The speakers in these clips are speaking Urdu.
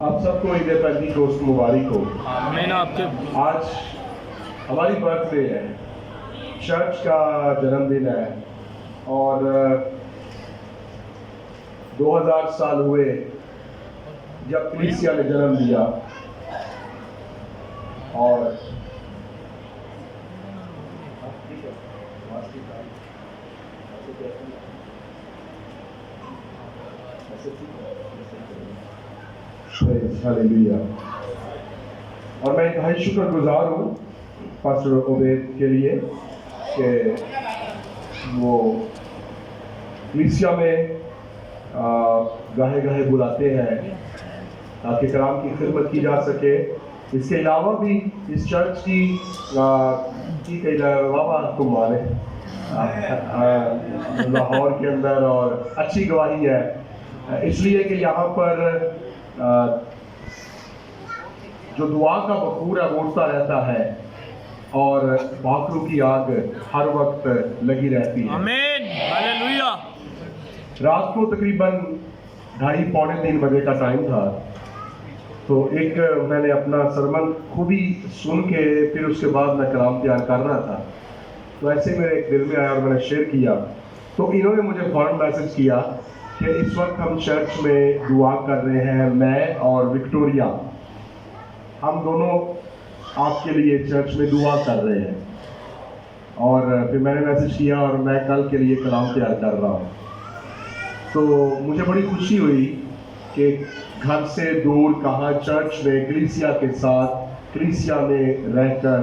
آپ سب کو عید پینتیکوست مبارک ہو۔ آمین۔ آپ کے آج ہماری برتھ ڈے ہے، چرچ کا جنم دن ہے، اور 2000 سال ہوئے جب کلیسیا نے جنم لیا، اور ہالیلویا۔ اور میں انتہائی شکر گزار ہوں پاسٹر عبید کے لیے کہ وہ کلیسیا میں گاہے گاہے بلاتے ہیں تاکہ کلام کی خدمت کی جا سکے۔ اس کے علاوہ بھی اس چرچ کی بابا تمہارے لاہور کے اندر اور اچھی گواہی ہے، اس لیے کہ یہاں پر جو دعا کا بخور ہے وہ اٹھتا رہتا ہے اور بھاکروں کی آگ ہر وقت لگی رہتی ہے۔ آمین۔ ہاللویا۔ رات کو تقریباً 2:30 پونے 3 بجے کا ٹائم تھا، تو ایک میں نے اپنا سرمن خود ہی سن کے پھر اس کے بعد میں کلام تیار کر رہا تھا، تو ایسے میرے ایک دل میں آیا اور میں نے شیئر کیا، تو انہوں نے مجھے فوراً میسج کیا کہ اس وقت ہم چرچ میں دعا کر رہے ہیں، میں اور وکٹوریا، ہم دونوں آپ کے لیے چرچ میں دعا کر رہے ہیں۔ اور پھر میں نے میسج کیا اور میں کل کے لیے کلام تیار کر رہا ہوں، تو مجھے بڑی خوشی ہوئی کہ گھر سے دور کہاں چرچ میں کلیسیا کے ساتھ، کلیسیا میں رہ کر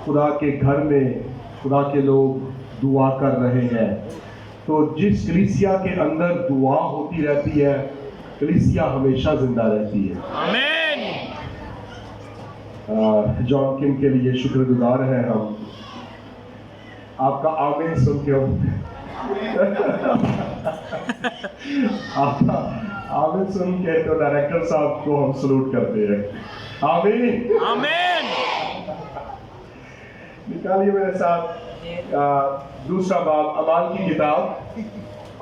خدا کے گھر میں خدا کے لوگ دعا کر رہے ہیں۔ تو جس کلیسیا کے اندر دعا ہوتی رہتی ہے، کلیسیا ہمیشہ زندہ رہتی ہے۔ آمین۔ جان کم کے لیے شکر گزار ہیں ہم۔ آپ کا آمین سن کے آپ کا آمین سن کے تو ڈائریکٹر صاحب کو ہم سلوٹ کرتے ہیں۔ آمین۔ آمین۔ نکالیے میرے ساتھ دوسرا باب اعمال کی کتاب،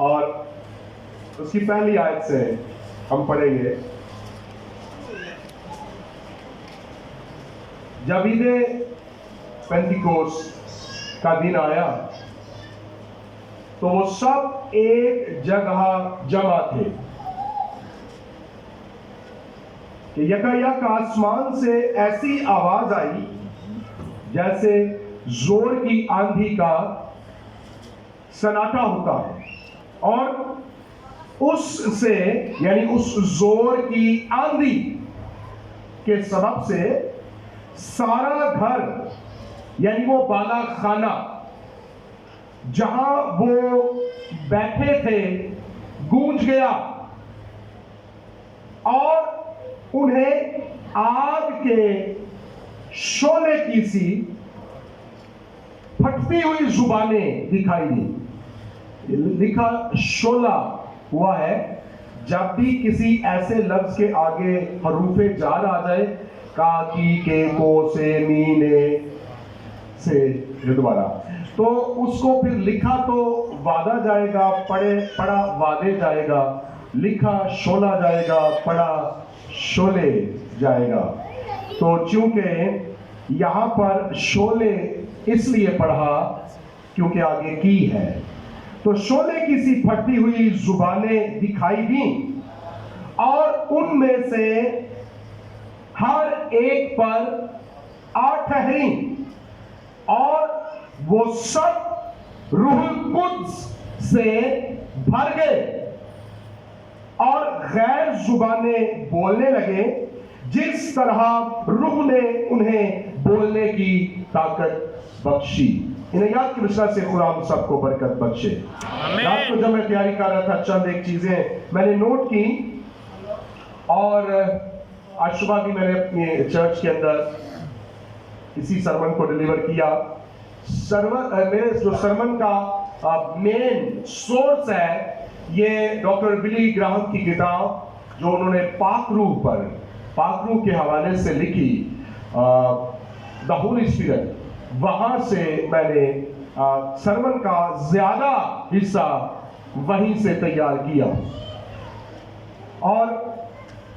اور اس کی پہلی آیت سے ہم پڑھیں گے۔ جب عید پینتیکوست کا دن آیا تو وہ سب ایک جگہ جمع تھے کہ یکایک آسمان سے ایسی آواز آئی جیسے زور کی آندھی کا سناٹا ہوتا ہے، اور اس سے یعنی اس زور کی آندھی کے سبب سے سارا گھر یعنی وہ بالا خانہ جہاں وہ بیٹھے تھے گونج گیا، اور انہیں آگ کے شعلے کی سی پھٹتی ہوئی زبانیں دکھائی دی۔ لکھا شعلہ ہوا ہے جب بھی کسی ایسے لفظ کے آگے حروف جار آ جائے، کا کی کے کو سے مینے سے دوبارہ، تو اس کو پھر لکھا تو وعدہ جائے گا، پڑھا وعدے جائے گا، لکھا شعلہ جائے گا، پڑھا شعلے جائے گا۔ تو چونکہ یہاں پر شعلے اس لیے پڑھا کیونکہ آگے کی ہے، تو شعلے کی سی پھٹتی ہوئی زبانیں دکھائی دیں، اور ان میں سے ہر ایک پر آ ٹھہریں، اور وہ سب روح القدس سے بھر گئے اور غیر زبانیں بولنے لگے جس طرح روح نے انہیں بولنے کی طاقت بخشی۔ انہیں یاد کی بشرا سے خدا ہم سب کو برکت بخشے۔ رات کو جب میں تیاری کر رہا تھا چند ایک چیزیں میں نے نوٹ کی، اور آج صبح بھی میں نے اپنے چرچ کے اندر اسی سرمن کو ڈیلیور کیا۔ میرے جو سرمن کا مین سورس ہے یہ ڈاکٹر بلی گراہم کی کتاب جو انہوں نے پاک روح کے حوالے سے لکھی، دا ہولی اسپرٹ، وہاں سے میں نے سرمن کا زیادہ حصہ وہیں سے تیار کیا۔ اور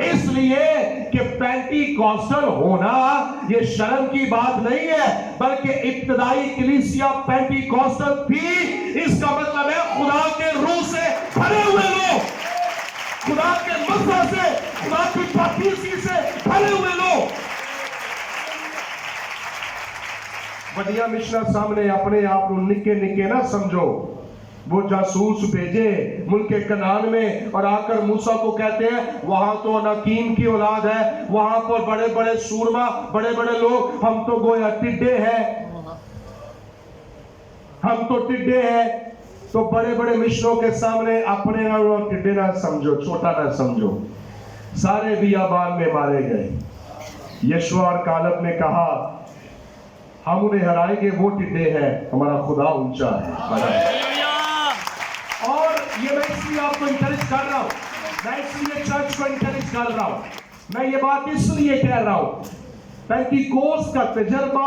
اس لیے کہ پینٹی کوسٹل ہونا یہ شرم کی بات نہیں ہے، بلکہ ابتدائی کلیسیا پینٹی کوسٹل تھی۔ اس کا مطلب ہے خدا کے روح سے بھرے ہوئے لوگ، خدا کے مسئلہ سے، خدا کی پاکیزگی سے بھرے ہوئے لوگ۔ بڑیا مشنہ سامنے اپنے آپ کو نکے نکے نہ سمجھو۔ وہ جاسوس بھیجے ملک کنعان میں اور آ کر موسیٰ کو کہتے ہیں وہاں تو اناکیم کی اولاد ہے، وہاں پر بڑے بڑے سورما، بڑے بڑے لوگ، ہم تو گویا ٹڈے ہیں، ہم تو ٹڈے ہیں۔ تو بڑے بڑے مشنوں کے سامنے اپنے ٹڈے نہ سمجھو، چھوٹا نہ سمجھو۔ سارے بیابان میں مارے گئے۔ یشوع اور کالب نے کہا ہم انہیں ہرائیں گے، وہ ٹڈے ہیں، ہمارا خدا اونچا ہے۔ اور یہ میں اس لیے آپ کو انکریج کر رہا ہوں، میں اس لیے چرچ کو انکریج کر رہا ہوں، میں یہ بات اس لیے کہہ رہا ہوں، پینٹیکوسٹ کا تجربہ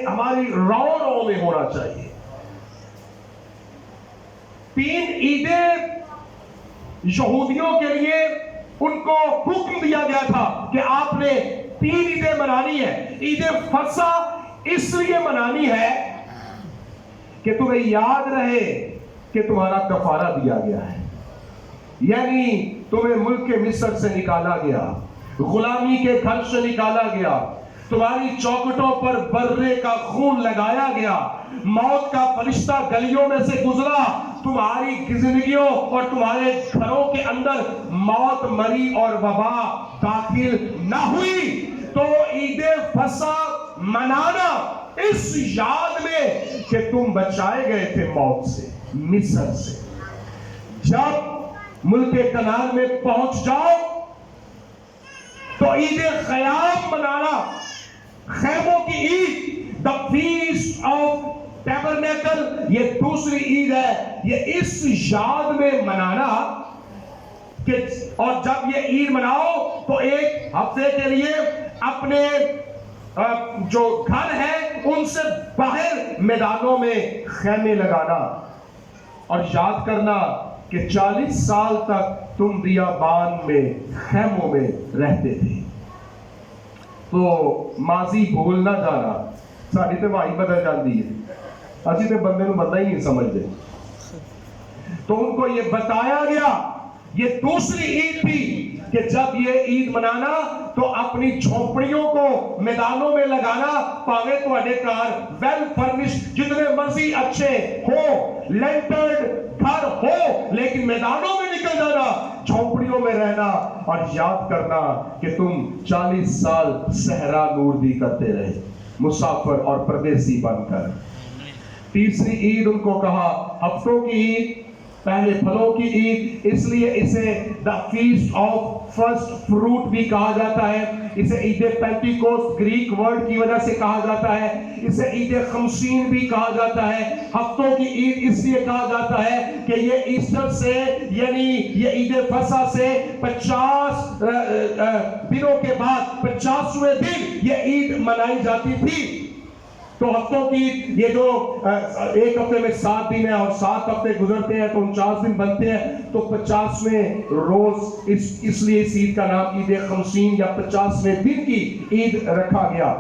ہماری رو میں ہونا چاہیے۔ 3 عیدیں یہودیوں کے لیے ان کو حکم دیا گیا تھا کہ آپ نے 3 عیدیں منانی ہے۔ عید فصح اس لیے منانی ہے کہ تمہیں یاد رہے کہ تمہارا کفارہ دیا گیا ہے، یعنی تمہیں ملک مصر سے نکالا گیا، غلامی کے گھر سے نکالا گیا، تمہاری چوکھٹوں پر برے کا خون لگایا گیا، موت کا فرشتہ گلیوں میں سے گزرا، تمہاری زندگیوں اور تمہارے گھروں کے اندر موت مری اور وبا داخل نہ ہوئی۔ تو عید فصح منانا اس یاد میں کہ تم بچائے گئے تھے موت سے، مصر سے۔ جب ملک کنعان میں پہنچ جاؤ تو عید خیام منانا، خیموں کی عید، the feast of tabernacle، یہ دوسری عید ہے۔ یہ اس یاد میں منانا کہ اور جب یہ عید مناؤ تو ایک ہفتے کے لیے اپنے جو گھر ہیں ان سے باہر میدانوں میں خیمے لگانا اور یاد کرنا کہ 40 سال تک تم بیابان میں خیموں میں رہتے تھے۔ تو ماضی بھول نہ جانا، ساری تے وائی بدل جاتی ہے، اسی تے بندے نو بندہ ہی نہیں سمجھتے۔ تو ان کو یہ بتایا گیا، یہ دوسری عید تھی کہ جب یہ عید منانا تو اپنی جھونپڑیوں کو میدانوں میں لگانا، پاوے تو اڈے کار ویل فرنش جتنے مرضی اچھے ہو، لینٹرڈ گھر ہو، لیکن میدانوں میں نکل جانا، جھونپڑیوں میں رہنا اور یاد کرنا کہ تم 40 سال صحرا نور دی کرتے رہے، مسافر اور پردیسی بن کر۔ تیسری عید ان کو کہا ہفتوں کی عید، پہلے پھلوں کی عید، اس لیے اسے دا فیسٹ آف فرسٹ فروٹ بھی کہا جاتا ہے، اسے عید پینٹیکوسٹ گریک ورڈ کی وجہ سے کہا جاتا ہے، اسے عید خمسین بھی کہا جاتا ہے۔ ہفتوں کی عید اس لیے کہا جاتا ہے کہ یہ ایسٹر سے یعنی یہ عید فصح سے 50 دنوں کے بعد 50ویں دن یہ عید منائی جاتی تھی۔ تو ہفتوں کی یہ جو ایک ہفتے میں 7 دن ہے اور 7 ہفتے گزرتے ہیں تو 49 دن بنتے ہیں، تو 50ویں روز اس لیے اس عید کا نام عید خمسین یا 50ویں دن کی عید رکھا گیا۔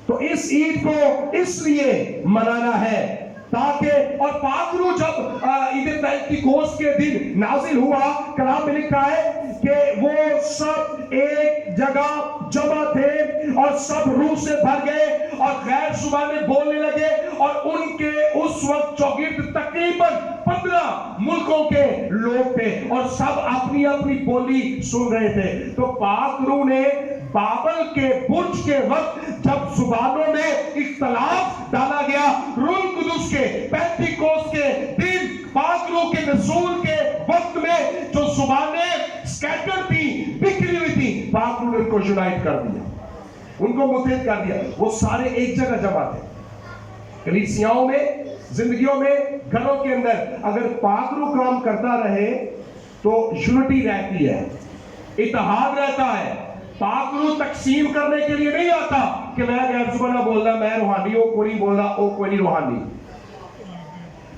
تو اس عید کو اس لیے منانا ہے تاکہ، اور پاک روح جب عید پینٹیکوسٹ کے دن نازل ہوا، کلام میں لکھا ہے کہ وہ سب ایک جگہ جمع تھے اور سب روح سے بھر گئے اور غیر زبانیں بولنے لگے، اور ان کے اس وقت چوگرد تقریباً 15 ملکوں کے لوگ تھے اور سب اپنی اپنی بولی سن رہے تھے۔ تو پاک روح نے بابل کے برج کے وقت جب زبانوں میں اختلاف ڈالا گیا، روح القدس کے پینٹیکوسٹ کے دن پاک روح کے نزول کے وقت میں جو زبانیں سکیٹر تھی، بکھری ہوئی تھی، پاک روح نے ان کو یونائٹ کر دیا، ان کو متحد کر دیا، وہ سارے ایک جگہ جمع تھے۔ کلیسیاؤں میں، زندگیوں میں، گھروں کے اندر اگر پاک روح کام کرتا رہے تو یونٹی رہتی ہے، اتحاد رہتا ہے۔ پاک روح تقسیم کرنے کے لیے نہیں آتا کہ میں غیر زبانہ بول رہا، میں روحانی، وہ کوئی نہیں بول رہا، وہ کوئی نہیں روحانی۔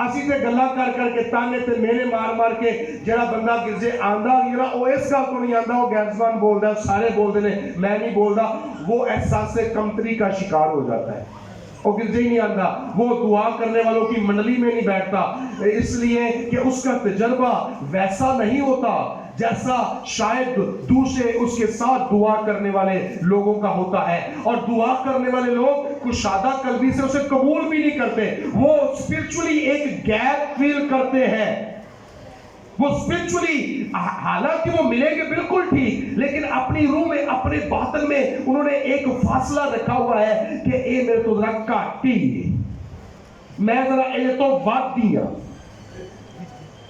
ਅਸੀਂ ਤੇ ਗੱਲਾਂ ਕਰ ਕਰਕੇ ਤਾਨੇ ਤੇ ਮੇਰੇ ਮਾਰ ਕੇ ਜਿਹੜਾ ਬੰਦਾ ਗਿਰਜੇ ਆਂਦਾ ਜਿਹੜਾ ਉਹ ਇਸ ਗੱਲ ਤੋਂ ਨਹੀਂ ਆਂਦਾ, ਉਹ ਗੈਰ-ਜ਼ਬਾਨ ਬੋਲਦਾ, ਸਾਰੇ ਬੋਲਦੇ ਨੇ, ਮੈਂ ਨਹੀਂ ਬੋਲਦਾ, وہ احساس کمتری کا شکار ہو جاتا ہے، وہ گرجے ہی نہیں آتا، وہ دعا کرنے والوں کی منڈلی میں نہیں بیٹھتا، اس لیے کہ اس کا تجربہ ویسا نہیں ہوتا جیسا شاید دوسرے اس کے ساتھ دعا کرنے والے لوگوں کا ہوتا ہے۔ اور دعا کرنے والے لوگ کشادہ قلبی سے اسے قبول بھی نہیں کرتے، وہ اسپرچولی ایک گیپ فیل کرتے ہیں، وہ اسپرچولی حالانکہ وہ ملیں گے بالکل ٹھیک، لیکن اپنی روح میں اپنے باطن میں انہوں نے ایک فاصلہ رکھا ہوا ہے کہ اے میرے تو ذرا کاٹی، میں ذرا اے تو واد دیا۔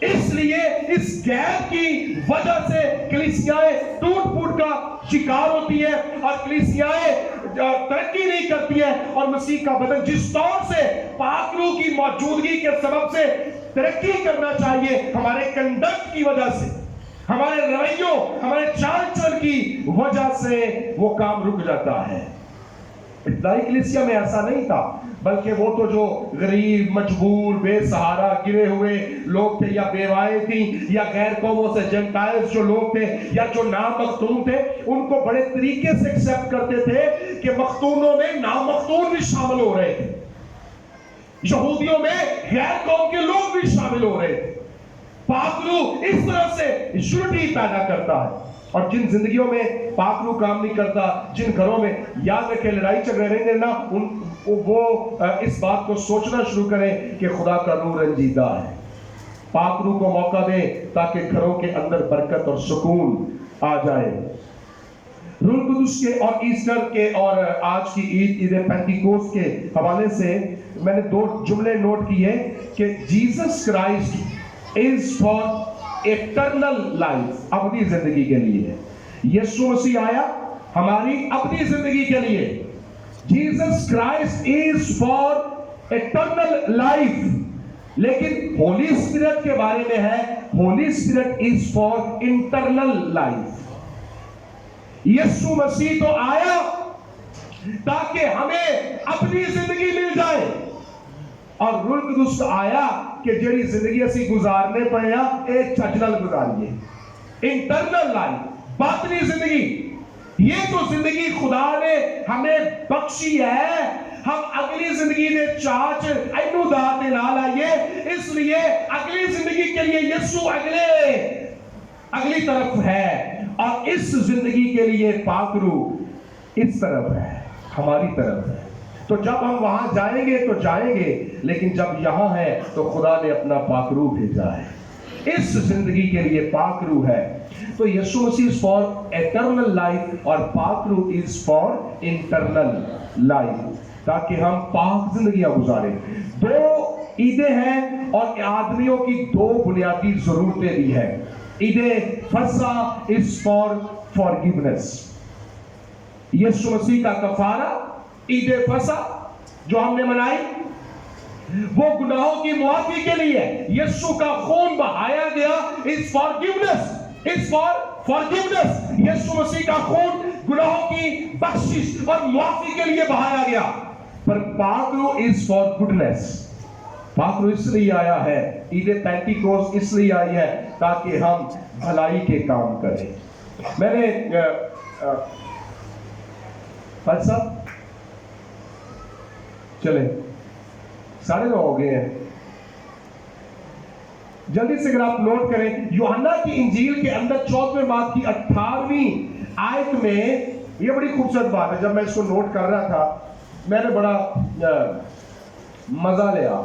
اس لیے اس گیپ کی وجہ سے کلیسیائیں ٹوٹ پھوٹ کا شکار ہوتی ہے اور کلیسیائیں ترقی نہیں کرتی ہے، اور مسیح کا بدن جس طور سے پاک روح کی موجودگی کے سبب سے ترقی کرنا چاہیے، ہمارے کنڈکٹ کی وجہ سے، ہمارے رویوں، ہمارے چال چل کی وجہ سے وہ کام رک جاتا ہے۔ ابتدائی کلیسیا میں ایسا نہیں تھا، بلکہ وہ تو جو غریب، مجبور، بے سہارا، گرے ہوئے لوگ تھے، یا بیوائیں تھیں، یا غیر قوموں سے جنٹائلز جو لوگ تھے، یا جو نامختون تھے، ان کو بڑے طریقے سے ایکسپٹ کرتے تھے کہ مختونوں میں نامختون بھی شامل ہو رہے تھے، یہودیوں میں غیر قوم کے لوگ بھی شامل ہو رہے تھے۔ پاک روح اس طرح سے یونٹی پیدا کرتا ہے، اور جن زندگیوں میں پاک روح کام نہیں کرتا، جن گھروں میں یاد رکھیں لڑائی جھگڑے رہنے نا، وہ اس بات کو سوچنا شروع کریں کہ خدا کا روح رنجیدہ ہے۔ پاک روح کو موقع دیں تاکہ گھروں کے اندر برکت اور سکون آ جائے۔ روح القدس کے اور ایسٹر کے اور آج کی عید پینٹیکوسٹ کے حوالے سے میں نے 2 جملے نوٹ کیے کہ Jesus Christ is for eternal life, ابدی زندگی کے لیے۔ یسوع مسیح آیا ہماری ابدی زندگی کے لیے۔ Jesus Christ is for eternal life, لیکن ہولی اسپرٹ کے بارے میں ہے holy spirit is for internal life. یسوع مسیح تو آیا تاکہ ہمیں اپنی زندگی مل جائے، اور روح القدس آیا کہ جڑی زندگی اسی گزارنے پڑے ہیں ایک چجنل گزاریے، انٹرنل لائف، باطنی زندگی۔ یہ تو زندگی خدا نے ہمیں بخشی ہے، ہم اگلی زندگی نے چاچ اینو داتے نہ لائیے، اس لیے اگلی زندگی کے لیے یسوع اگلی طرف ہے، اور اس زندگی کے لیے پاک روح اس طرف ہے، ہماری طرف ہے۔ تو جب ہم وہاں جائیں گے تو جائیں گے، لیکن جب یہاں ہے تو خدا نے اپنا پاک روح بھیجا ہے، اس زندگی کے لیے پاک روح ہے۔ تو یسوع مسیح از فار ایٹرنل لائف اور پاک روح از فار انٹرنل لائف، تاکہ ہم پاک زندگیاں گزاریں۔ 2 عیدیں ہیں اور آدمیوں کی 2 بنیادی ضرورتیں بھی ہیں۔ عید فصح از فار فارگیونیس، یسوع مسیح کا کفارہ، عید فصح جو ہم نے منائی وہ گناہوں کی معافی کے لیے، یسوع کا خون بہایا گیا، از فارگیونیس، از فار فارگیونیس، یسوع مسیح کا خون گناہوں کی بخشش اور معافی کے لیے بہایا گیا۔ پر پاک روح از فار گڈنس، پاک روح اس لیے آیا ہے، عید پینٹیکوسٹ اس لیے آئی ہے تاکہ ہم بھلائی کے کام کریں۔ میں نے فاضل صاحب چلے 9:30 ہو گئے ہیں، جلدی سے اگر آپ نوٹ کریں یوحنا کی انجیل کے اندر 14ویں باب کی 18ویں آیت میں یہ بڑی خوبصورت بات ہے۔ جب میں اس کو نوٹ کر رہا تھا میں نے بڑا مزہ لیا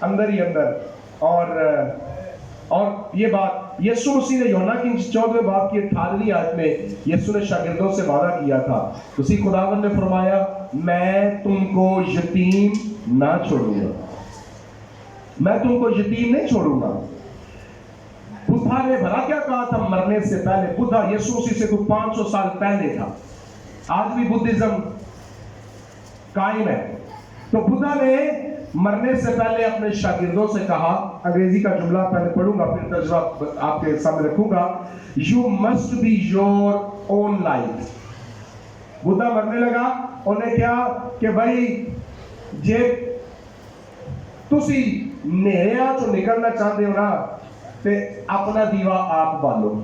اندر ہی اندر، اور یہ بات یسوع مسیح نے یوحنا کی 14ویں باب کی 18ویں آیت میں یسوع نے شاگردوں سے وعدہ کیا تھا، اسی خداوند نے فرمایا میں تم کو یتیم نہ چھوڑوں گا، میں تم کو یتیم نہیں چھوڑوں گا۔ بدھا نے بھلا کیا کہا تھا مرنے سے پہلے؟ بدھا یسوع مسیح سے 500 سال پہلے تھا، آج بھی بدھزم قائم ہے۔ تو بدھا نے مرنے سے پہلے اپنے شاگردوں سے کہا, انگریزی کا جملہ پہلے پڑھوں گا پھر ترجمہ آپ کے سامنے رکھوں گا. You must be your own light. Buddha مرنے لگا, انہیں کیا کہ بھائی جے تسی نیریا چو نکلنا چاہتے ہو نا تے اپنا دیوا آپ بالو.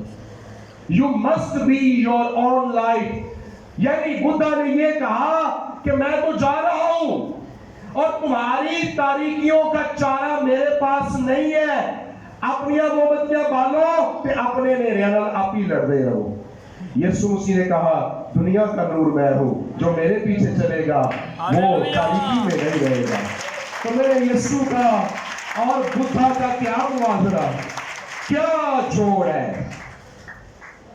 You must be your own light. یعنی بدھا نے یہ کہا کہ میں تو جا رہا ہوں اور تمہاری تاریکیوں کا چارہ میرے پاس نہیں ہے. اپنی موم بتیاں بالو تے اپنے نیرے نال آپ ہی لڑتے رہو. یسوع مسیح نے کہا دنیا کا نور میں ہوں, جو میرے پیچھے چلے گا وہ تاریکی میں نہیں رہے گا. تو میرے یسوع کا اور بدھا کا کیا موازنہ, کیا جوڑ ہے.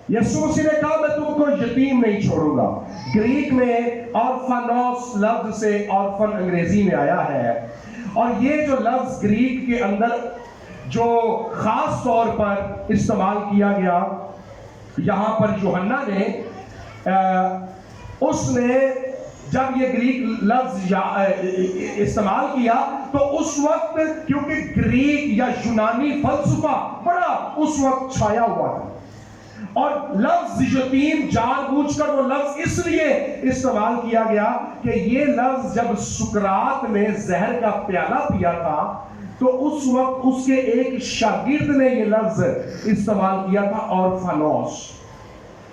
یسوع مسیح نے کہا میں تم کو یتیم نہیں چھوڑوں گا. گریک میں اورفانوس لفظ سے اورفن انگریزی میں آیا ہے, اور یہ جو لفظ گریک کے اندر جو خاص طور پر استعمال کیا گیا یہاں پر یوحنا نے, اس نے جب یہ گریک لفظ استعمال کیا تو اس وقت کیونکہ گریک یا یونانی فلسفہ بڑا اس وقت چھایا ہوا تھا, اور لفظ یتیم جان بوجھ کر وہ لفظ اس لیے استعمال کیا گیا کہ یہ لفظ جب سقراط نے زہر کا پیالہ پیا تھا تو اس وقت اس کے ایک شاگرد نے یہ لفظ استعمال کیا تھا اورفانوس.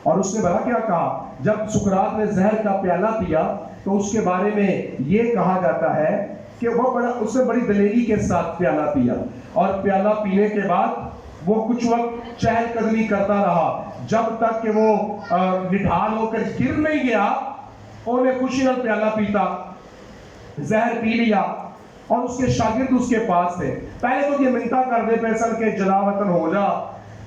اور اس نے بڑا کیا کہا, جب سقراط نے زہر کا پیالہ پیا تو اس کے بارے میں یہ کہا جاتا ہے کہ وہ اس نے بڑی دلیری کے ساتھ پیالہ پیا, اور پیالہ پینے کے بعد وہ کچھ وقت چہل قدمی کرتا رہا جب تک کہ وہ نڈھال ہو کر گر نہیں گیا. انہیں خوشی نال پیالہ پیتا, زہر پی لیا, اور اس کے شاگرد اس کے پاس تھے. پہلے تو یہ منتا کر دے پیسن کہ جلا وطن ہو جا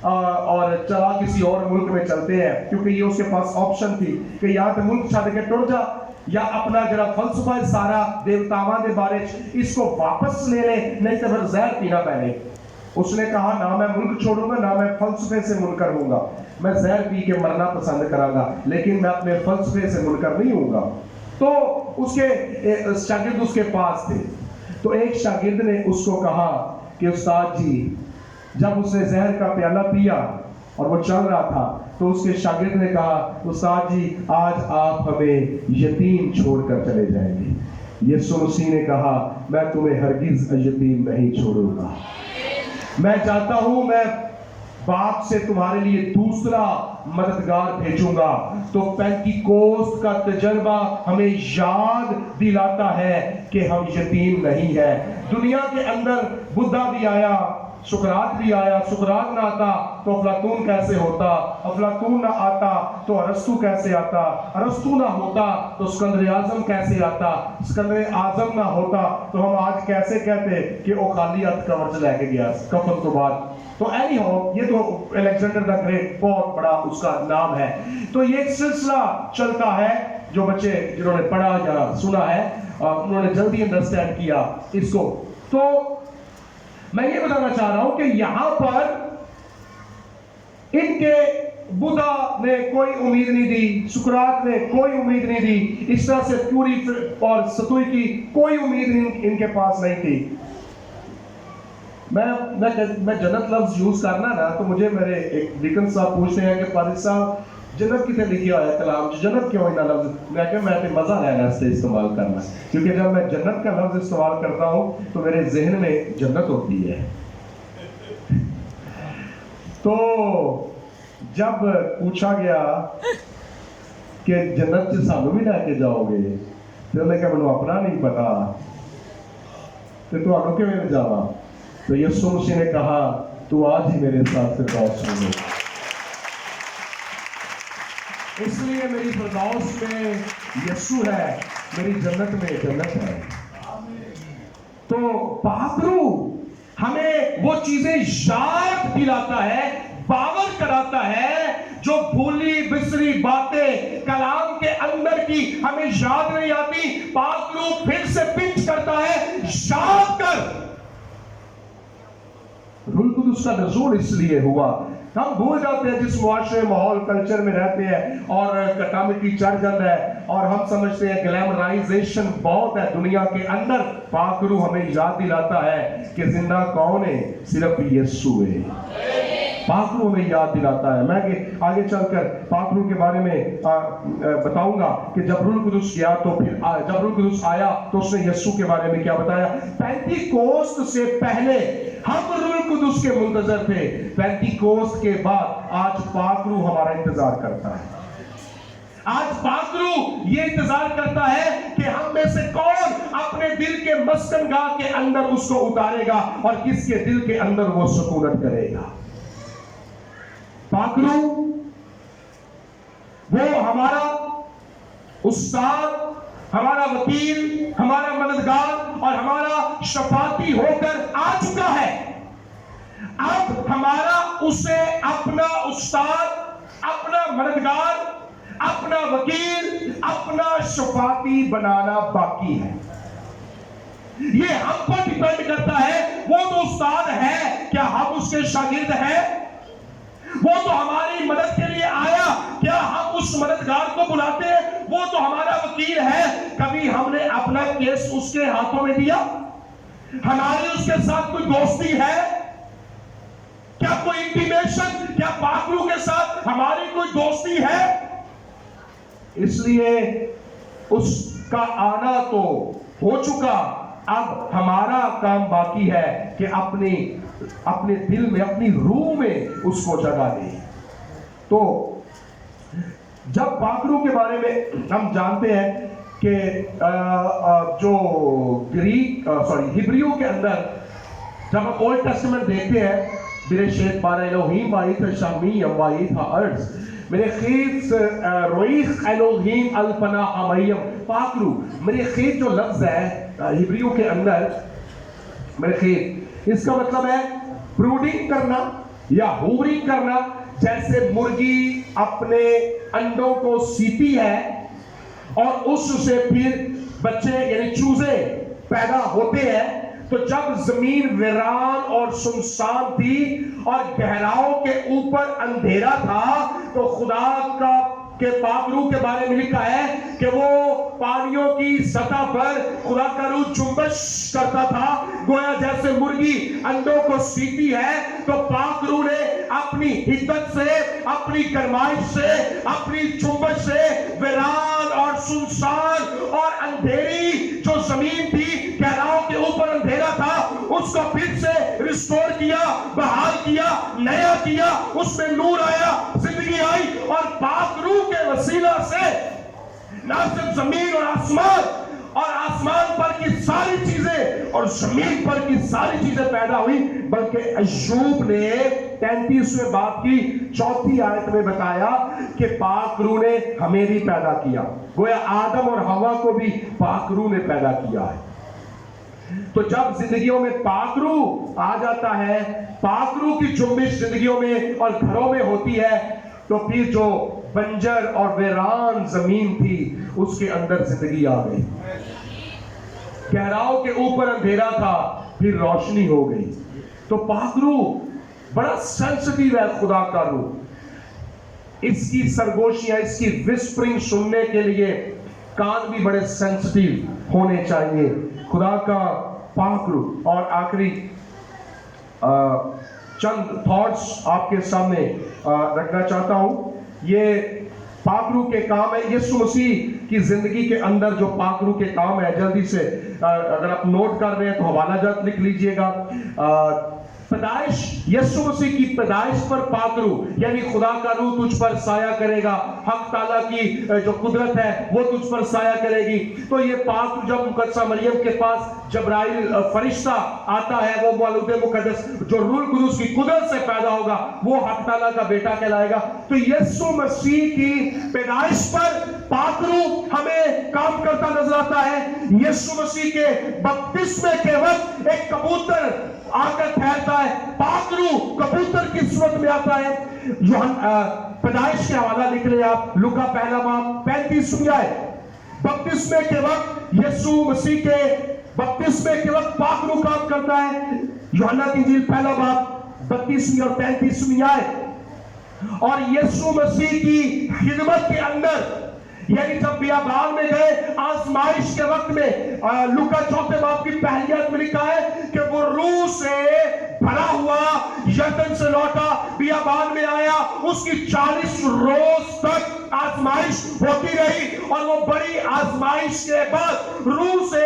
اور چلا کسی اور ملک میں چلتے ہیں, کیونکہ یہ اس کے پاس آپشن تھی کہ یا تو ملک چھاڑ کے ٹر جا یا اپنا جڑا فلسفہ سارا دیوتاواں دے بارے اس کو واپس لے لے, نہیں تو پھر زہر پینا پہلے. اس نے کہا نہ میں ملک چھوڑوں گا نہ میں فلسفے سے منکر ہوں گا, میں زہر پی کے مرنا پسند کراں گا لیکن میں اپنے فلسفے سے منکر نہیں ہوں گا. تو اس کے شاگرد اس کے پاس تھے, تو ایک شاگرد نے اس کو کہا کہ استاد جی, جب اس نے زہر کا پیالہ پیا اور وہ چل رہا تھا تو اس کے شاگرد نے کہا استاد جی آج آپ ہمیں یتیم چھوڑ کر چلے جائیں گے. یسوع مسیح نے کہا میں تمہیں ہرگز یتیم نہیں چھوڑوں گا, میں چاہتا ہوں میں باپ سے تمہارے لیے دوسرا مددگار بھیجوں گا. تو پینتیکوست کا تجربہ ہمیں یاد دلاتا ہے کہ ہم یتیم نہیں ہیں. دنیا کے اندر بدھا بھی آیا, سقراط بھی آیا, سقراط نہ آتا تو افلاطون کیسے ہوتا, افلاطون نہ آتا تو ارسطو کیسے آتا, ارسطو نہ ہوتا تو اسکندر اعظم کیسے آتا, اسکندر اعظم نہ ہوتا تو ہم آج کیسے کہتے کہ وہ خالی ہاتھ کورچ لے کے گیا کفن تو بعد. تو اینی ہاؤ یہ تو الیگزینڈر دا گریٹ بہت بڑا اس کا نام ہے. تو یہ ایک سلسلہ چلتا ہے, جو بچے جنہوں نے پڑھا یا سنا ہے انہوں نے جلدی انڈرسٹینڈ کیا اس کو. تو میں یہ بتانا چاہ رہا ہوں کہ یہاں پر ان کے بدھا نے کوئی امید نہیں دی, سقراط نے کوئی امید نہیں دی, اس طرح سے پوری اور ستوئی کی کوئی امید ان کے پاس نہیں تھی. میں جنت لفظ یوز کرنا نا تو مجھے میرے ایک ڈیکن صاحب پوچھتے ہیں کہ پارس صاحب جنت کتنے لکھا ہوا ہے کلام جنت کیوں اتنا لفظ, میں کہ میں تے مزہ لینا اس سے استعمال کرنا, کیونکہ جب میں جنت کا لفظ استعمال کرتا ہوں تو میرے ذہن میں جنت ہوتی ہے. تو جب پوچھا گیا کہ جنت سے سانو بھی لے کے جاؤ گے تو انہوں نے کہا مجھے اپنا نہیں پتا کہ تو آنو کیوں نہیں جاوا. تو یسوع مسیح نے کہا تو آج ہی میرے ساتھ فردوس میں, اس لیے میری فردوس میں یسوع ہے, میری جنت میں جنت ہے. تو پاک روح ہمیں وہ چیزیں یاد دلاتا ہے, باور کراتا ہے جو بھولی بسری باتیں کلام کے اندر کی ہمیں یاد نہیں آتی. پاک روح پھر سے پنچ کرتا ہے, یاد کر. روح القدس کا نزول اس لیے ہوا ہم بھول جاتے ہیں جس معاشرے ماحول کلچر میں رہتے ہیں اور کٹامٹی چڑھ جاتا ہے اور ہم سمجھتے ہیں گلیمرائزیشن بہت ہے دنیا کے اندر. پاک روح ہمیں یاد دلاتا ہے کہ زندہ کون ہے؟ صرف یسوع ہے. پاک روح ہمیں یاد دلاتا ہے. میں آگے چل کر پاک روح کے بارے میں بتاؤں گا کہ جب روح القدس کیا تو پھر جب روح القدس آیا تو اس نے یسوع کے بارے میں کیا بتایا. پینتیکوست سے پہلے ہم روح القدس کے منتظر تھے. پینتیکوست کے بعد آج پاک روح ہمارا انتظار کرتا ہے. آج پاک روح یہ انتظار کرتا ہے کہ ہم میں سے کون اپنے دل کے مسکن گاہ کے اندر اس کو اتارے گا اور کس کے دل کے اندر وہ سکونت کرے گا. پاک روح وہ ہمارا استاد، ہمارا وکیل، ہمارا مددگار اور ہمارا شفاعتی ہو کر آ چکا ہے. اب ہمارا اسے اپنا استاد، اپنا مددگار، اپنا وکیل، اپنا شفاعتی بنانا باقی ہے. یہ ہم کو ڈیپینڈ کرتا ہے. وہ تو استاد ہے، کیا ہم اس کے شاگرد ہیں؟ وہ تو ہماری مدد کے لیے آیا، کیا ہم اس مددگار کو بلاتے ہیں؟ وہ تو ہمارا وکیل ہے، کبھی ہم نے اپنا کیس اس کے ہاتھوں میں دیا؟ ہماری اس کے ساتھ کوئی دوستی ہے؟ کیا کوئی انٹیمیشن؟ کیا پاک روح کے ساتھ ہماری کوئی دوستی ہے؟ اس لیے اس کا آنا تو ہو چکا، اب ہمارا کام باقی ہے کہ اپنے دل میں، اپنی روح میں اس کو جگہ دیں. تو جب پاک روح کے بارے میں ہم جانتے ہیں کہ جو ہبریو کے اندر جب ہم اولڈ ٹیسٹمنٹ دیکھتے ہیں، میرے شیخ پارا الوہیم وائیت شامی وائیت ارض میرے خیف رویخ الوہیم الفنا امیم. پاک روح، میرے خیف جو لفظ ہے ہبریو کے اندر، میرے خیف، اس کا مطلب ہے بروڈنگ کرنا یا ہوورنگ کرنا. جیسے مرغی اپنے انڈوں کو سیتی ہے اور اس سے پھر بچے یعنی چوزے پیدا ہوتے ہیں. تو جب زمین ویران اور سنسان تھی اور گہراؤں کے اوپر اندھیرا تھا تو خدا کے پاک روح کے بارے میں لکھا ہے کہ وہ پانیوں کی سطح پر خدا کا روح جنبش کرتا تھا، گویا جیسے مرغی انڈوں کو سیتی ہے. تو پاک روح نے اپنی حدت سے، اپنی گرمائش سے، اپنی جنبش سے ویران اور سنسان اور اندھیری جو زمین تھی، گہراؤں کے اوپر اندھیرا تھا، اس کو پھر سے ریسٹور کیا، بحال کیا، نیا کیا. اس میں نور آیا، زندگی آئی، اور پاک روح کے وسیلہ سے نہ صرف زمین اور آسمان پر کی ساری چیزیں اور زمین پر کی ساری چیزیں پیدا ہوئی، بلکہ ایوب نے 33ویں باب کی 4تھی آیت میں بتایا کہ پاک روح نے ہمیں بھی پیدا کیا. گویا آدم اور حوا کو بھی پاک روح نے پیدا کیا ہے. تو جب زندگیوں میں پاک روح آ جاتا ہے، پاک روح کی جنبش زندگیوں میں اور گھروں میں ہوتی ہے، تو پھر جو بنجر اور ویران زمین تھی اس کے اندر زندگی آ گئی. گہراؤں کے اوپر اندھیرا تھا، پھر روشنی ہو گئی. تو پاک روح بڑا سینسٹیو ہے. خدا کا روح، اس کی سرگوشیاں، اس کی وسپرنگ سننے کے لیے کان بھی بڑے سینسٹیو ہونے چاہیے. خدا کا پاک روح. اور آخری چند تھاٹس آپ کے سامنے رکھنا چاہتا ہوں. یہ پاک روح کے کام ہے. یسوع مسیح کی زندگی کے اندر جو پاک روح کے کام ہے، جلدی سے اگر آپ نوٹ کر رہے ہیں تو حوالہ جات لکھ لیجئے گا. پیدائش، یسوع مسیح کی پیدائش پر پاک روح یعنی خدا کا روح تجھ پر سایہ کرے گا. حق تعالیٰ کی جو قدرت ہے وہ تجھ پر سایہ کرے گی. تو یہ پاک روح جب مقدسہ مریم کے پاس جبرائیل فرشتہ آتا ہے، وہ مولود مقدس جو روح القدس کی قدرت سے پیدا ہوگا وہ حق تعالیٰ کا بیٹا کہلائے گا. تو یسوع مسیح کی پیدائش پر پاک روح ہمیں کام کرتا نظر آتا ہے. یسوع مسیح کے بپتسمے کے وقت ایک کبوتر آ کر ٹھہرتا ہے. پاک روح کبوتر کی صورت میں آتا ہے. پیدائش کے حوالہ لکھ لیں آپ، لوکا پہلا باب 35ویں آیت. بپتسمے کے وقت یسوع مسیح کے بپتسمے کے وقت پاک روح کام کرتا ہے. یوحنا کی انجیل پہلا باب 32ویں اور 33ویں آیت. اور یسوع مسیح کی خدمت کے اندر یعنی جب بیابان میں گئے آزمائش کے وقت میں لوکا 4 باب کی پہلی آیت میں لکھا ہے کہ وہ روح سے بھرا ہوا یردن سے لوٹا، بیابان میں آیا، اس کی 40 روز تک آزمائش ہوتی رہی اور وہ بڑی آزمائش کے بعد روح سے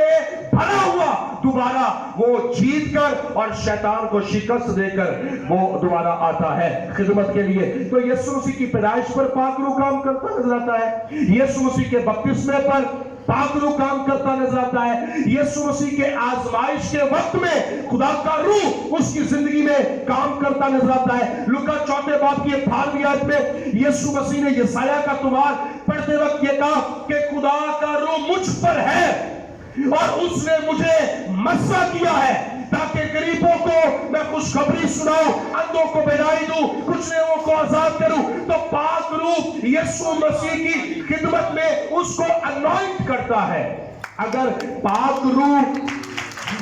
بھرا ہوا دوبارہ وہ جیت کر اور شیطان کو شکست دے کر وہ دوبارہ آتا ہے خدمت کے لیے۔ تو یسوع مسیح کی پیدائش پر پاک روح کام کرتا نظر آتا ہے، یسوع مسیح کے بپتسمے پر پاک روح کام کرتا نظر آتا ہے، یسوع مسیح کے آزمائش کے وقت میں خدا کا روح اس کی زندگی میں کام کرتا نظر آتا ہے۔ لوکا 4 باب کی 18ویں آیت میں یسوع مسیح نے یسایہ کا تمہار پڑھتے وقت یہ کہا کہ خدا کا روح مجھ پر ہے اور اس نے مجھے مسا کیا ہے تاکہ غریبوں کو میں خوشخبری سناؤں، اندھوں کو بیداری دوں، کچھوں کو آزاد کروں۔ تو پاک روح یسوع مسیح کی خدمت میں اس کو انوائنٹ کرتا ہے۔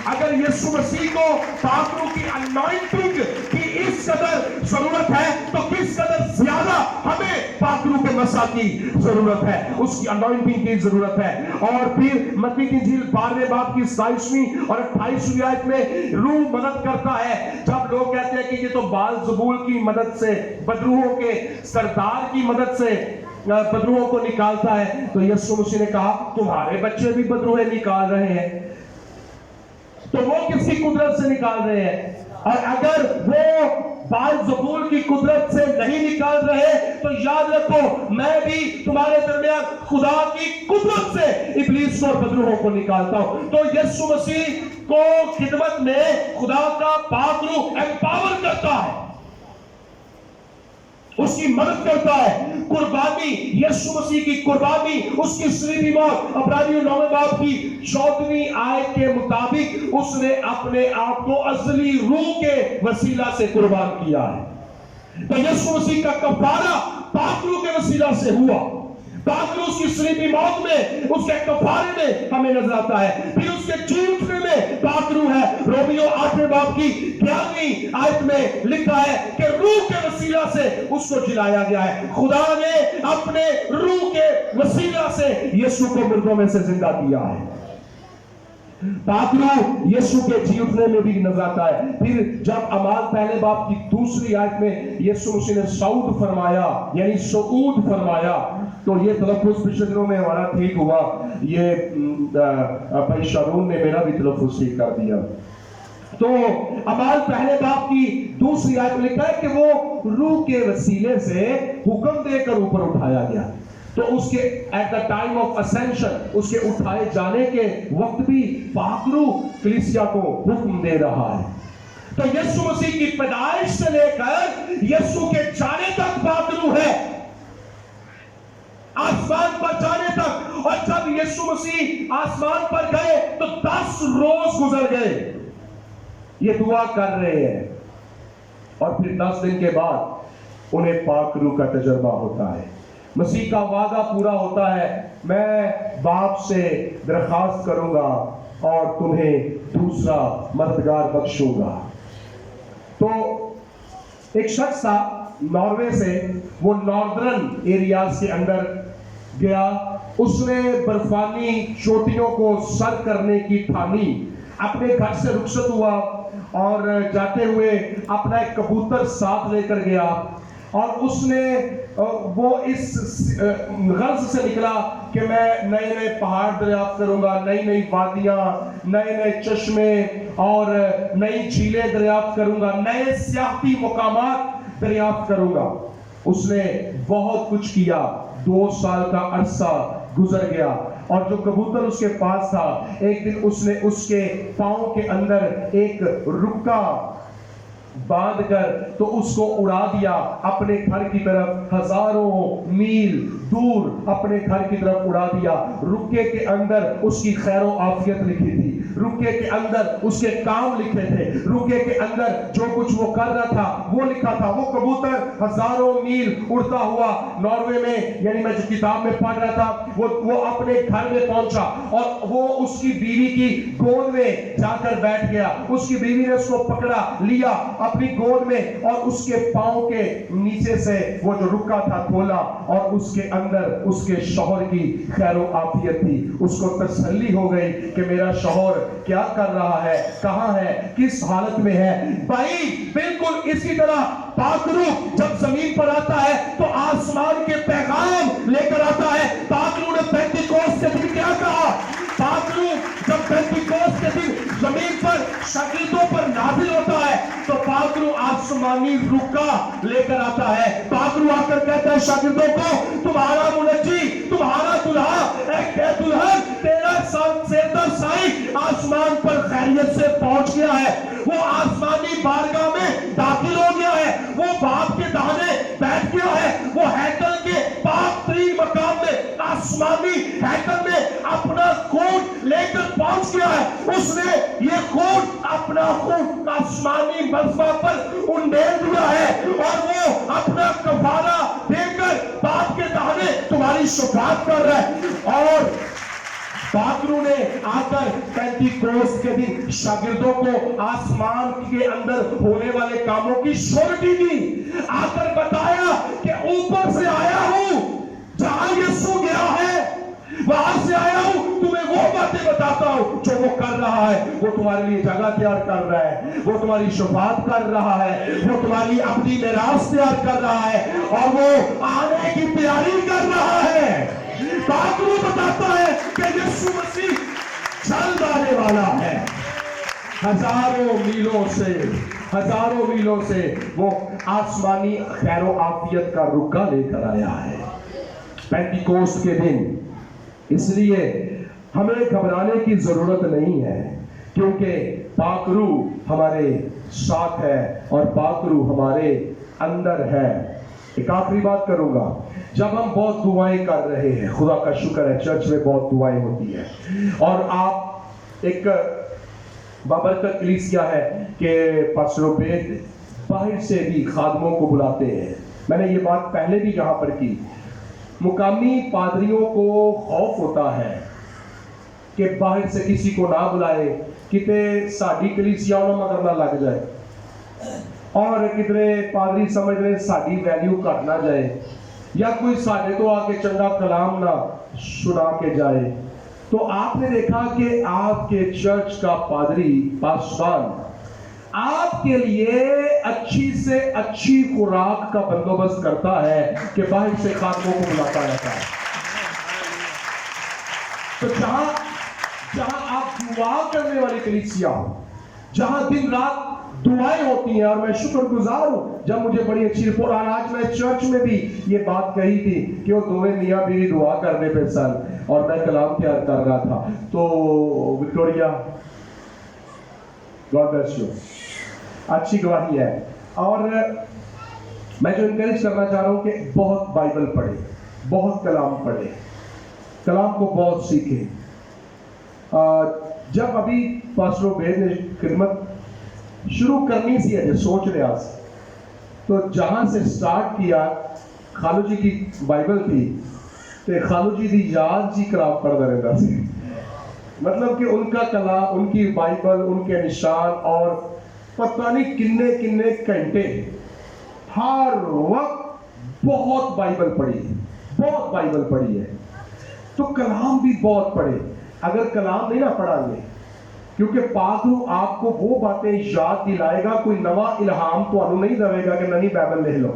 اگر یسوع مسیح کو پاک روح کی انوائنٹنگ کی اس قدر ضرورت ہے تو کس قدر زیادہ ہمیں پاک روح کے مسا کی ضرورت ہے، اس کی انوائنٹنگ کی ضرورت ہے۔ اور پھر متی کی انجیل 12 باب کی 27ویں اور 28ویں آیت میں روح مدد کرتا ہے۔ جب لوگ کہتے ہیں کہ یہ تو بال زبول کی مدد سے، بدروحوں کے سردار کی مدد سے بدروحوں کو نکالتا ہے، تو یسوع مسیح نے کہا تمہارے بچے بھی بدروہیں نکال رہے ہیں، تو وہ کس کی قدرت سے نکال رہے ہیں؟ اور اگر وہ بال زبول کی قدرت سے نہیں نکال رہے تو یاد رکھو میں بھی تمہارے درمیان خدا کی قدرت سے ابلیس اور بدروحوں کو نکالتا ہوں۔ تو یسوع مسیح کو خدمت میں خدا کا پاک روح ایمپاور کرتا ہے، اس کی مدد کرتا ہے۔ قربانی، یسوع مسیح کی قربانی، اس کی صلیبی موت، عبرانیوں 9 باب کی 14ویں آیت کے مطابق اس نے اپنے آپ کو ازلی روح کے وسیلہ سے قربان کیا ہے۔ تو یسوع مسیح کا کفارہ پاک روح کے وسیلہ سے ہوا۔ پاک روح اس کی صلیبی موت میں، اس کے کفارے میں ہمیں نظر آتا ہے۔ پھر اس کے جی اٹھنے میں پاک روح ہے۔ رومیو 8 باب کی 11ویں آیت میں لکھا ہے کہ روح کے وسیلہ سے اس کو جلایا گیا ہے۔ خدا نے اپنے روح کے وسیلہ سے یسوع کو مردوں میں سے زندہ کیا ہے۔ پاک روح یسوع کے جی اٹھنے میں بھی نظر آتا ہے۔ پھر جب اعمال پہلے باب کی 2 آیت میں یسوع مسیح نے صعود فرمایا یعنی صعود فرمایا، تو یہ تلفظ پچھلے دنوں میں ہمارا ٹھیک ہوا، یہ بھائی شارون نے میرا بھی تلفظ ٹھیک کر دیا۔ تو اعمال پہلے باب کی 2 آیت میں لکھا ہے کہ وہ روح کے وسیلے سے حکم دے کر اوپر اٹھایا گیا۔ تو اس کے at the time of ascension, اس کے اٹھائے جانے کے وقت بھی پاک روح کلیسیا کو حکم دے رہا ہے۔ تو یسوع مسیح کی پیدائش سے لے کر یسوع کے جانے تک پاک روح ہے، آسمان پر جانے تک۔ اور جب یسوع مسیح آسمان پر گئے تو 10 روز گزر گئے، یہ دعا کر رہے ہیں، اور پھر 10 دن کے بعد انہیں پاک روح کا تجربہ ہوتا ہے۔ مسیح کا وعدہ پورا ہوتا ہے، میں باپ سے درخواست کروں گا اور تمہیں دوسرا مددگار بخشوں گا۔ تو ایک شخص تھا ناروے سے، وہ ناردرن ایریاز کے اندر گیا، اس نے برفانی چوٹیوں کو سر کرنے کی ٹھانی، اپنے گھر سے رخصت ہوا اور جاتے ہوئے اپنا ایک کبوتر ساتھ لے کر گیا، اور اس نے وہ اس غرض سے نکلا کہ میں نئے نئے پہاڑ دریافت کروں گا، نئی نئی وادیاں، نئے نئے چشمے اور نئی جھیلیں دریافت کروں گا، نئے سیاحتی مقامات دریافت کروں گا۔ اس نے بہت کچھ کیا، 2 سال کا عرصہ گزر گیا، اور جو کبوتر اس کے پاس تھا، ایک دن اس نے اس کے پاؤں کے اندر ایک رکا باندھ کر تو اس کو اڑا دیا اپنے گھر کی طرف، ہزاروں میل دور اپنے گھر کی طرف اڑا دیا۔ رکے کے اندر اس کی خیر و عافیت لکھی تھی، رکے کے اندر اس کے کام لکھے تھے، رکے کے اندر جو کچھ وہ کر رہا تھا وہ لکھا تھا۔ وہ کبوتر ہزاروں میل اڑتا ہوا ناروے میں، یعنی میں جو کتاب میں پڑھ رہا تھا، وہ اپنے گھر میں پہنچا اور وہ اس کی بیوی کی گود میں جا کر بیٹھ گیا۔ اس کی بیوی نے اس کو پکڑا لیا اپنی گود میں اور اس کے پاؤں کے نیچے سے وہ جو رکا تھا کھولا اور اس کے اندر اس کے شوہر کی خیر و عافیت تھی. اس کو تسلی ہو گئی کہ میرا شوہر کیا کر رہا ہے, کہاں ہے, کس حالت میں ہے. بھائی بالکل اسی طرح پاک روح جب زمین پر آتا ہے تو آسمان کے پیغام لے کر آتا ہے. پاک روح نے پینتیکوست کے دن کیا کہا؟ پاک روح جب پینتیکوست کے دن زمین پر شاگردوں پر نازل ہوتا ہے تو پاک روح آسمانی رکا لے کر آتا ہے. پاک روح آ کر کہتا ہے شاگردوں کو, تمہارا منجی, تمہارا دلہا, اے دلہن, تیرا سیدہ سائی آسمان پر خیریت سے پہنچ گیا ہے. وہ آسمانی بارگاہ میں داخل ہو گیا ہے, وہ باپ کے داہنے بیٹھ گیا ہے, وہ ہیکل کے پاک ترین مقام میں, آسمانی ہیکل میں اپنا خون لے کر پہنچ گیا ہے. اس نے یہ خون, اپنا خون آسمانی مذبح پر انڈیل دیا ہے اور وہ اپنا کفارہ دے کر باپ کے داہنے تمہاری شفاعت کر رہا ہے. اور پاک روح نے آ کر پینتیکوست کے دن شاگردوں کو آسمان کے اندر ہونے والے کاموں کی شورٹی دی, آ کر بتایا کہ اوپر سے آیا ہوں, جہاں یسوع گیا ہے وہاں سے آیا ہوں, تمہیں وہ باتیں بتاتا ہوں جو وہ کر رہا ہے. وہ تمہارے لیے جگہ تیار کر رہا ہے, وہ تمہاری شفاعت کر رہا ہے, وہ تمہاری اپنی میراث تیار کر رہا ہے اور وہ آنے کی تیاری کر رہا ہے. پاک روح بتاتا ہے کہ یسوع مسیح جلد آنے والا ہے. ہزاروں میلوں سے وہ آسمانی خیر و عافیت کا رکا لے کر آیا ہے پینتیکوست کے دن. اس لیے ہمیں گھبرانے کی ضرورت نہیں ہے کیونکہ پاک روح ہمارے ساتھ ہے اور پاک روح ہمارے اندر ہے. ایک آخری بات کروں گا, جب ہم بہت دعائیں کر رہے ہیں, خدا کا شکر ہے چرچ میں بہت دعائیں ہوتی ہیں اور آپ ایک بابرکت کلیسیا ہے کہ پاسٹر عبید باہر سے بھی خادموں کو بلاتے ہیں. میں نے یہ بات پہلے بھی یہاں پر کی, مقامی پادریوں کو خوف ہوتا ہے کہ باہر سے کسی کو نہ بلائے, کتے ساڈی کلیسیا نہ مگر نہ لگ جائے, اور کتنے پادری سمجھ رہے ساڈی ویلیو کٹ نہ جائے, یا کوئی ساڈے تو آ کے چنگا کلام نہ سنا کے جائے. تو آپ نے دیکھا کہ آپ کے چرچ کا پادری پاسبان آپ کے لیے اچھی سے اچھی خوراک کا بندوبست کرتا ہے کہ باہر سے خادموں کو بلاتا رہتا ہے. تو جہاں آپ دعا کرنے والی کلیسیا ہو, جہاں دن رات دعائیں ہوتی ہیں, اور میں شکر گزار ہوں جب مجھے بڑی اچھی رپورٹ, آج میں چرچ میں بھی یہ بات کہی تھی کہ وہ دونوں میاں بیوی دعا کرنے پہ سن اور میں کلام تیار کر رہا تھا. تو وکٹوریا, گاڈ بلیس یو, اچھی گواہی ہے. اور میں جو انکریج کرنا چاہ رہا ہوں کہ بہت بائبل پڑھیں, بہت کلام پڑھیں, کلام کو بہت سیکھیں. جب ابھی پاسٹر عبید نے خدمت شروع کرنی سی ہے, جو سوچ رہا سی, تو جہاں سے سٹارٹ کیا خالو جی کی بائبل تھی تو خالو جی دی یاد جی کلام پڑھتا رہتا سی. مطلب کہ ان کا کلام, ان کی بائبل, ان کے نشان, اور پتہ نہیں کنے گھنٹے ہر وقت بہت بائبل پڑھی ہے. تو کلام بھی بہت پڑھے. اگر کلام نہیں نہ پڑھا گے, کیونکہ پاک روح آپ کو وہ باتیں یاد دلائے گا, کوئی نوا الہام تو انہوں نہیں دے گا کہ نئی بائبل لکھ لو.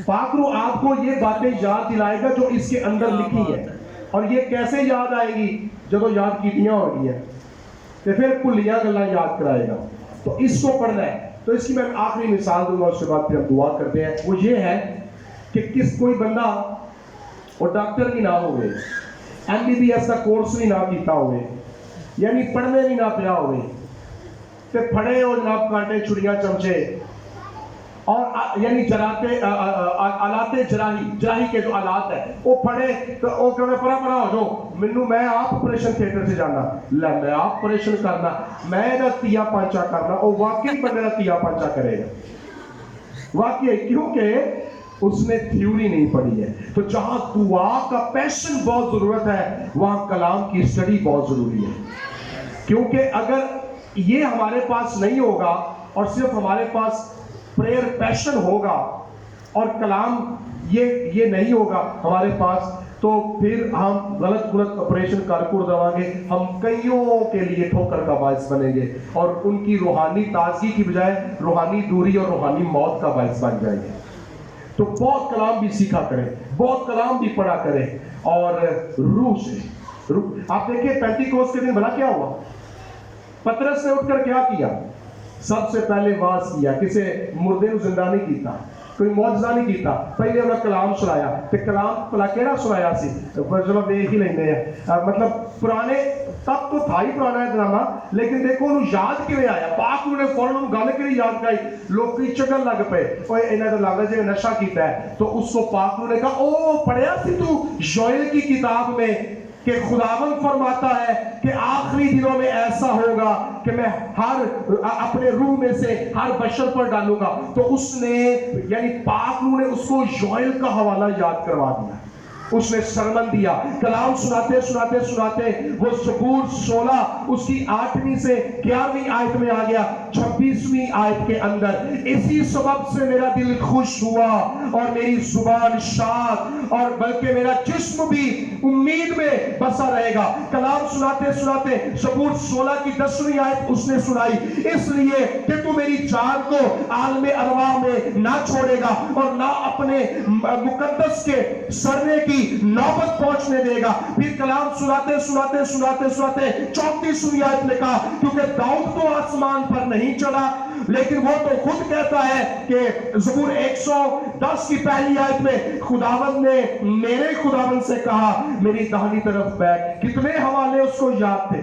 پاک روح آپ کو یہ باتیں یاد دلائے گا جو اس کے اندر لکھی ہے. اور یہ کیسے یاد آئے گی؟ جب یاد کیتیاں ہو گئی ہیں تو پھر کلیاں گلاں یاد کرائے گا. تو اس کو پڑھنا ہے. تو اس کی میں آخری مثال دوں گا, اس کے بعد پھر ہم دعا کرتے ہیں. وہ یہ ہے کہ کوئی بندہ اور ڈاکٹر بھی نہ ہوئے, MBBS کا کورس بھی نہ کیتا ہوئے, یعنی پڑھنے بھی نہ پیا ہوئے, تے پھڑے اور جناب کانٹے چھڑیاں چمچے اور یعنی آلات جراحی کے جو آلات ہیں وہ پھڑے تو وہ کہے پرا ہو جو منو میں آپ آپریشن تھیٹر سے جانا, میں آپ آپریشن کرنا, میں دا تیا پانچا کرنا. وہ واقعی بندے دا تیا پانچا کرے گا واقعی, کیونکہ اس نے تھیوری نہیں پڑھی ہے. تو جہاں دعا کا پیشن بہت ضرورت ہے, وہاں کلام کی اسٹڈی بہت ضروری ہے. کیونکہ اگر یہ ہمارے پاس نہیں ہوگا اور صرف ہمارے پاس پریئر پیشن ہوگا اور کلام یہ نہیں ہوگا ہمارے پاس, تو پھر ہم غلط آپریشن کارکر دوا گے, ہم کئیوں کے لیے ٹھوکر کا باعث بنیں گے اور ان کی روحانی تازگی کی بجائے روحانی دوری اور روحانی موت کا باعث بن جائیں گے. تو بہت کلام بھی سیکھا کریں, بہت کلام بھی پڑھا کریں, اور روح سے. آپ دیکھیں پینٹیکوست کے دن بھلا کیا ہوا؟ پترس نے اٹھ کر کیا کیا؟ سب سے پہلے واز کیا. کسے؟ مردے کو زندہ نہیں کیتا, کوئی معجزہ نہیں کیتا, پہلے انہوں نے کلام سنایا. تے کلام پلا کیڑا سنایا سی؟ چلو دیکھ ہی لیندے ہیں, مطلب پرانے تب تو تھا ہی پرانا ہے ڈرامہ, لیکن دیکھو انہوں یاد کیویں آیا. پاک انہوں نے فوراً گل کری یاد کرائی, لوگ کی چگل لگ پے, اوے انہاں تو لگدا جے نشہ کیتا ہے. تو اس کو پاک انہوں نے کہا او پڑھیا سی تو یوئیل کی کتاب میں کہ خداوند فرماتا ہے کہ آخری دنوں میں ایسا ہوگا کہ میں اپنے روح میں سے ہر بشر پر ڈالوں گا. تو اس نے یعنی پاک روح نے اس کو یوئیل کا حوالہ یاد کروا دیا, اس نے سرمن دیا. کلام سناتے سناتے سناتے وہ زبور 16 اس کی 8ویں سے 11ویں آیت میں آ گیا, 26ویں آیت کے اندر. اسی سبب سے میرا دل خوش ہوا اور میری زبان شاد, اور بلکہ میرا جسم بھی امید میں بسا رہے گا. کلام سناتے سناتے زبور 16 کی 10ویں آیت اس نے سنائی, اس لیے کہ تو میری جان کو عالم ارواح میں نہ چھوڑے گا اور نہ اپنے مقدس کے سرنے کی نوبت پہنچنے دے گا. پھر کلام سناتے سناتے سناتے سناتے 34ویں آیت میں کہا کیونکہ داؤد تو آسمان پر نہیں چڑھا, لیکن وہ تو خود کہتا ہے کہ زبور 110 کی پہلی آیت میں خداوند نے میرے خداوند سے کہا میری داہنی طرف بیٹھ. کتنے حوالے اس کو یاد تھے.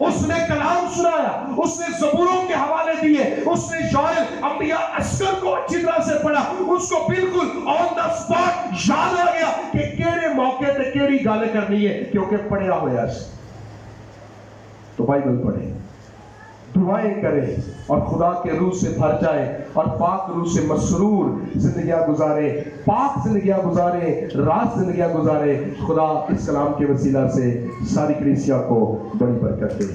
اس نے کلام سنایا, اس نے زبوروں کے حوالے دیے, اس نے یوئیل انبیاء اسکر کو اچھی طرح سے پڑھا, اس کو بالکل آن دا سپاٹ یاد آ گیا کہ کیڑے موقع تے کیڑی گل کرنی ہے, کیونکہ پڑھیا ہوا ہے. تو بائبل پڑھیں, دعائیں کریں اور خدا کے روح سے بھر جائیں اور پاک روح سے مسرور زندگیاں گزاریں, پاک زندگیاں گزاریں, راست زندگیاں گزاریں. خدا اس کلام کے وسیلہ سے ساری کلیسیا کو بڑی برکت دے.